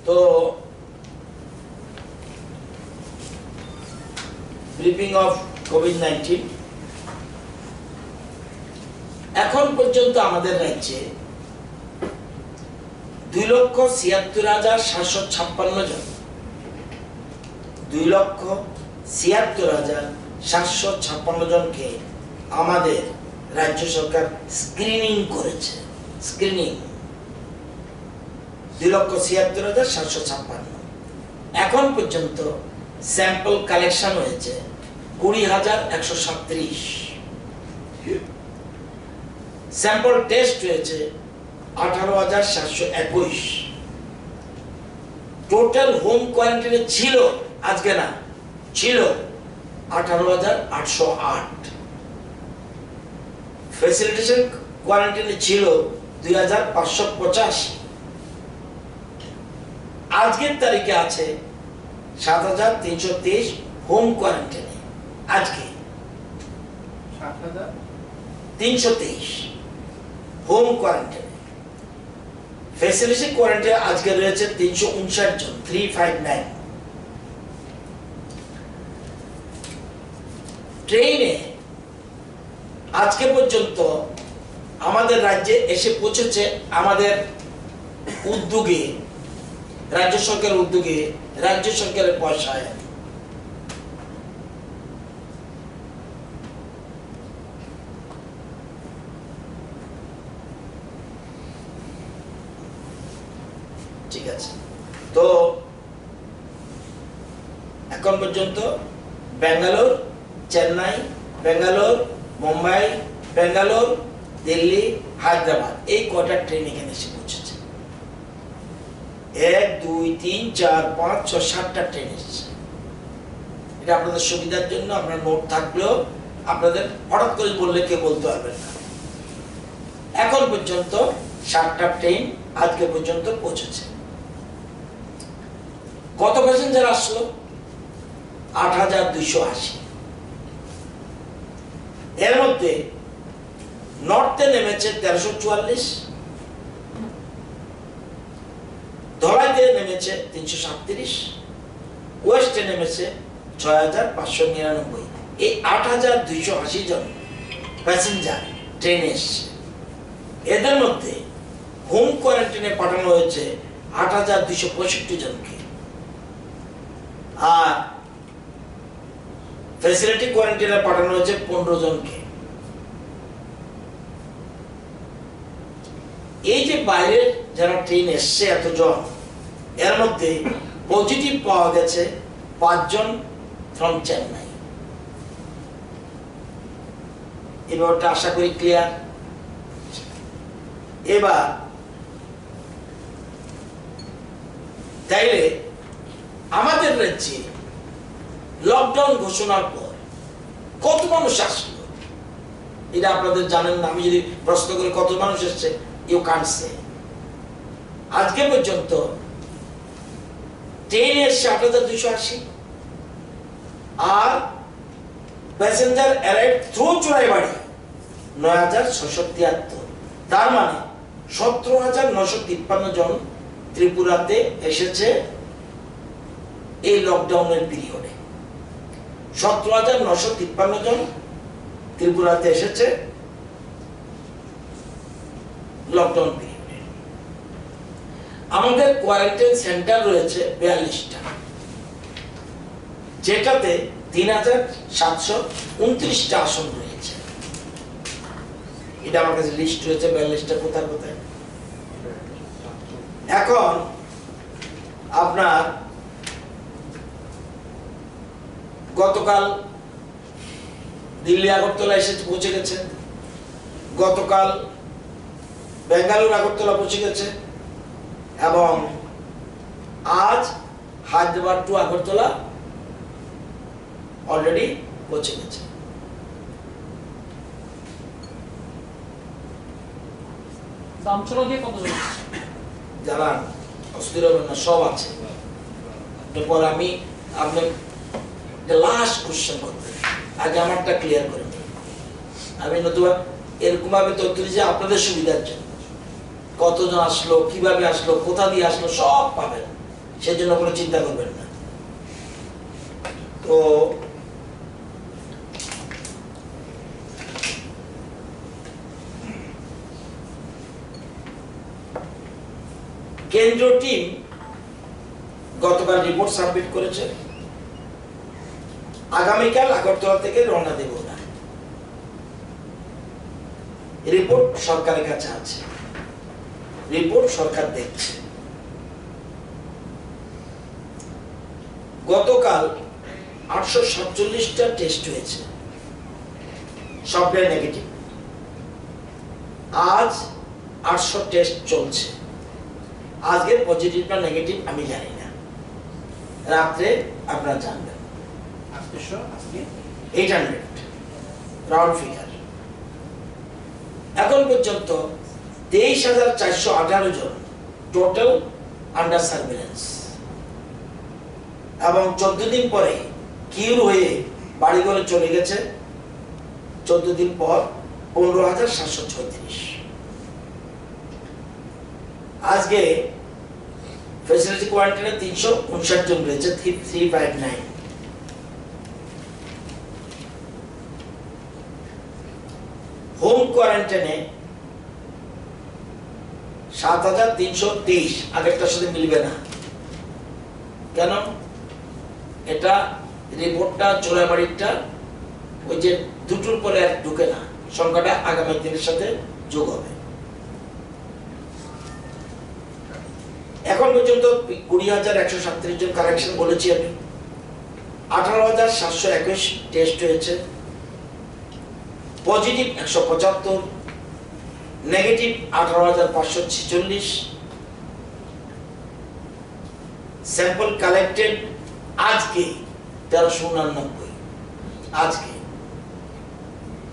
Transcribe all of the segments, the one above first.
তো briefing of COVID-19, এখন পর্যন্ত আমাদের রাজ্যে 2,76,756 জন 2,76,756 জনকে আমাদের রাজ্য সরকার স্ক্রিনিং করেছে। স্ক্রিনিং 2,76,756। এখন পর্যন্ত স্যাম্পল কালেকশন হয়েছে 20,137। স্যাম্পল টেস্ট হয়েছে 18,721। টোটাল হোম কোয়ারেন্টাইনে ছিল, আজকে না, ছিল 18,808। ফ্যাসিলিটেশন কোয়ারেন্টাইনে ছিল 2,585। আজকের তারিখে আছে 7,323 হোম কোয়ারেন্টাইনে। আজকে 7,323 হোম কোয়ারেন্টাইনে। ফ্যাসিলিটেশন কোয়ারেন্টাইনে আজকে রয়েছে 359 জন, 359। ট্রেনে আজকে পর্যন্ত আমাদের রাজ্যে এসে পৌঁছেছে, আমাদের উদ্যোগে, রাজ্য সরকারের উদ্যোগে, রাজ্য সরকারের পয়সায় ঠিক আছে। তো এখন পর্যন্ত ব্যাঙ্গালোর, চেন্নাই, ব্যাঙ্গালোর, মুম্বাই, ব্যাঙ্গালোর, দিল্লি, হায়দ্রাবাদ, এই কটা ট্রেন এখানে এসে পৌঁছেছে। 1, 2, 3, 4, 5, 6, 7টা ট্রেন এসেছে। এটা আপনাদের সুবিধার জন্য, আপনার নোট থাকলেও আপনাদের হঠাৎ করে বললে কেউ বলতে পারবেন না। এখন পর্যন্ত 7টা ট্রেন আজকে পর্যন্ত পৌঁছেছে। কত প্যাসেঞ্জার আসলো? 8,280। এর মধ্যে নর্থে নেমেছে 1344, ধলাইতে নেমেছে 337, ওয়েস্টে নেমেছে 6,599। এই 8,280 জন প্যাসেঞ্জার ট্রেনে এসছে। এদের মধ্যে হোম কোয়ারেন্টাইনে পাঠানো হয়েছে 8,265 জনকে, আর ফ্যাসিলিটি কোয়ারেন্টাইনে পাঠানো হয়েছে 15 জনকে। এই যে বাইরে যারা ট্রেন এসছে এতজন, এর মধ্যে পজিটিভ পাওয়া গেছে 5 জন ফ্রম চেন্নাই। এই ব্যাপারটা আশা করি ক্লিয়ার। এবার তাইলে আমাদের রাজ্যে লকডাউন ঘোষণার পর কত মানুষ আসলো এটা আপনাদের জানেন না। আমি যদি প্রশ্ন করি কত মানুষ এসছে, ইউ কান্ট সে। আজকে পর্যন্ত ট্রেন এসছে 8,280, আর প্যাসেঞ্জার অ্যারাইভ থ্রু চুরাইবাড়ি 9,673। তার মানে 17,953 জন ত্রিপুরাতে এসেছে এই লকডাউনের পিরিয়ডে। 17,953 জন ত্রিপুরাতে এসেছে লকডাউন পিরিয়ডে। আমাদের কোয়ারেন্টাইন সেন্টার রয়েছে 42টা, যেটাতে 3,729টা আসন রয়েছে। এটা আমার কাছে লিস্ট রয়েছে 42টা কোথায় কোথায়। এখন আপনার গতকাল দিল্লি আগরতলা এসে পৌঁছে গেছে, গতকাল বেঙ্গালুরু আগরতলা পৌঁছে গেছে, এবং আজ হায়দ্রাবাদ টু আগরতলা অলরেডি পৌঁছে গেছে। জানান, অস্থির হবেন না, সব আছে। এরপর আমি আপনার লাস্ট কোশ্চেন করবেন, আগে আমারটা ক্লিয়ার করে নিই। আমি নতুবা এরকম ভাবে তথ্য দিচ্ছি আপনাদের সুবিধার জন্য। কতজন আসলো, কিভাবে আসলো, কোথা দিয়ে আসলো, সব পাবেন। সেজন্য কোনো চিন্তা করবেন না। তো কেন্দ্রীয় টিম গতকাল রিপোর্ট সাবমিট করেছে। আগামীকাল আগরতলা থেকে রওনা দেব না, রিপোর্ট সরকারের কাছে আছে, রিপোর্ট সরকার দেখছে। গতকাল 847টা টেস্ট হয়েছে, সবটাই নেগেটিভ। আজ 800 টেস্ট চলছে। আজকের পজিটিভ না নেগেটিভ আমি জানি না, রাত্রে আপনারা জানবেন। 800 রাউন্ড ফিগার। এখন পর্যন্ত 23,418 জন টোটাল আন্ডার সার্ভিলেন্স, এবং 14 দিন পরে কিউর হয়ে বাড়ি ঘরে চলে গেছে। 14 দিন পর 15,736। আজকে ফ্যাসিলিটি কোয়ারেন্টাইনে 359 জন রয়েছে, 359। হোম কোয়ারেন্টাইনে 7,323। আগেরটার সাথে মিলবে না, কেন? এটা রিপোর্টটা চোরাবাড়িটা ওই যে দুটোর পরে আর ঢুকে না, সংখ্যাটা আগামী দিনের সাথে যোগ হবে। এখন পর্যন্ত 20,137 জন কারেকশন বলেছি আমি। 18,721 টেস্ট হয়েছে, পজিটিভ 175, নেগেটিভ 18,546। স্যাম্পল কালেক্টেড আজকে 1389 আজকে।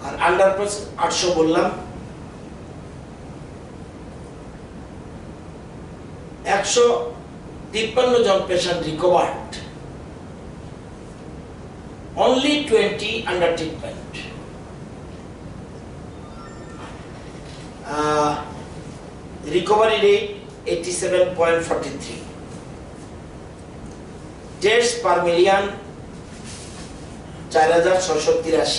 আর আন্ডার 800 বললাম। 153 জন patient recovered, only 20 under treatment. Recovery rate 87.43. Tests per million 4,683।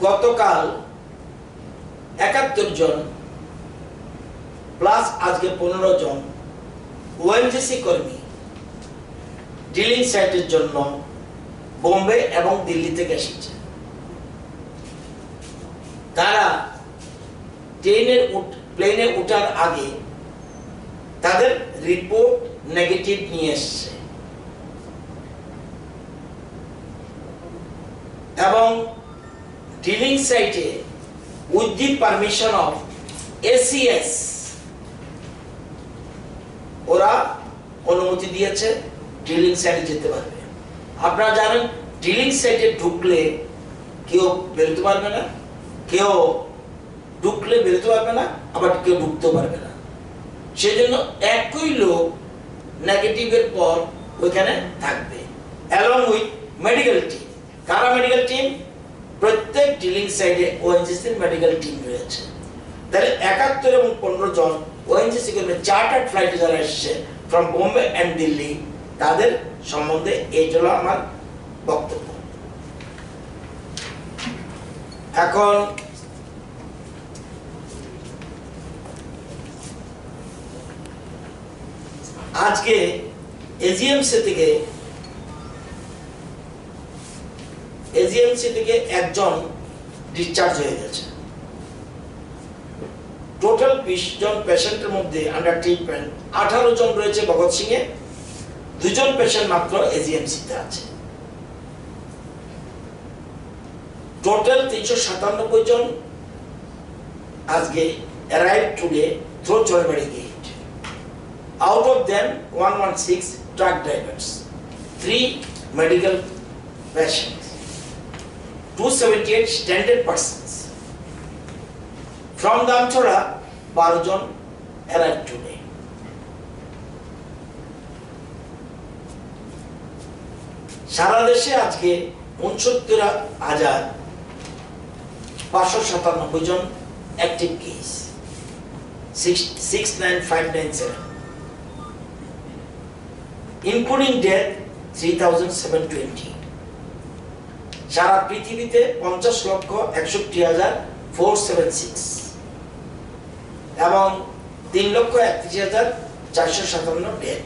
গতকাল 71 জন প্লাস আজকে 15 জন ওএনজিসি কর্মী ড্রিলিং সাইটের জন্য বোম্বে এবং দিল্লি থেকে এসেছে। তারা প্লেনে ওঠার আগে তাদের রিপোর্ট নেগেটিভ নিয়ে এসছে, এবং ড্রিলিং সাইটে with the permission of ACS ওরা অনুমতি দিয়েছে ড্রিলিং সাইটে যেতে পারবে। আপনারা জানেন ড্রিলিং সাইটে ঢুকলে কেউ বেরোতে পারবে না, কেউ ঢুকলে বেরোতে পারবে না, আবার কেউ ঢুকতেও পারবে না। সেজন্য একই লোক নেগেটিভের পর ওইখানে থাকবে, অ্যালং উইথ মেডিকেল টিম। কারা মেডিকেল টিম? প্রত্যেক ড্রিলিং সাইটে ওএনজিসির মেডিকেল টিম রয়েছে। তাহলে 71 এবং 15 জন ওএনজিসি কর্মী চার্টার্ড ফ্লাইটে যারা এসেছে ফ্রম বোম্বে অ্যান্ড দিল্লি, তাদের সম্বন্ধে এই হলো আমার বক্তব্য। এখন আজকে এজিএমসি থেকে একজন ডিসচার্জ হয়ে গেছে। টোটাল 20 জন পেশেন্টের মধ্যে আন্ডার ট্রিটমেন্ট 18 জন রয়েছে ভগৎ সিং এ, 2 জন পেশেন্ট মাত্র এজিএমসি তে আছে। টোটাল 397 জন আজকে arrive today through Chorabari gate. Out of them 116 truck drivers, 3 medical patients, 278 standard persons. From Damchora, 12 জন arrived today. সারা দেশে আজকে 69,597 জন অ্যাক্টিভ কেস, 69597, including death 3720. সারা পৃথিবীতে 50,61,476 এবং 3,31,457 ডেথ।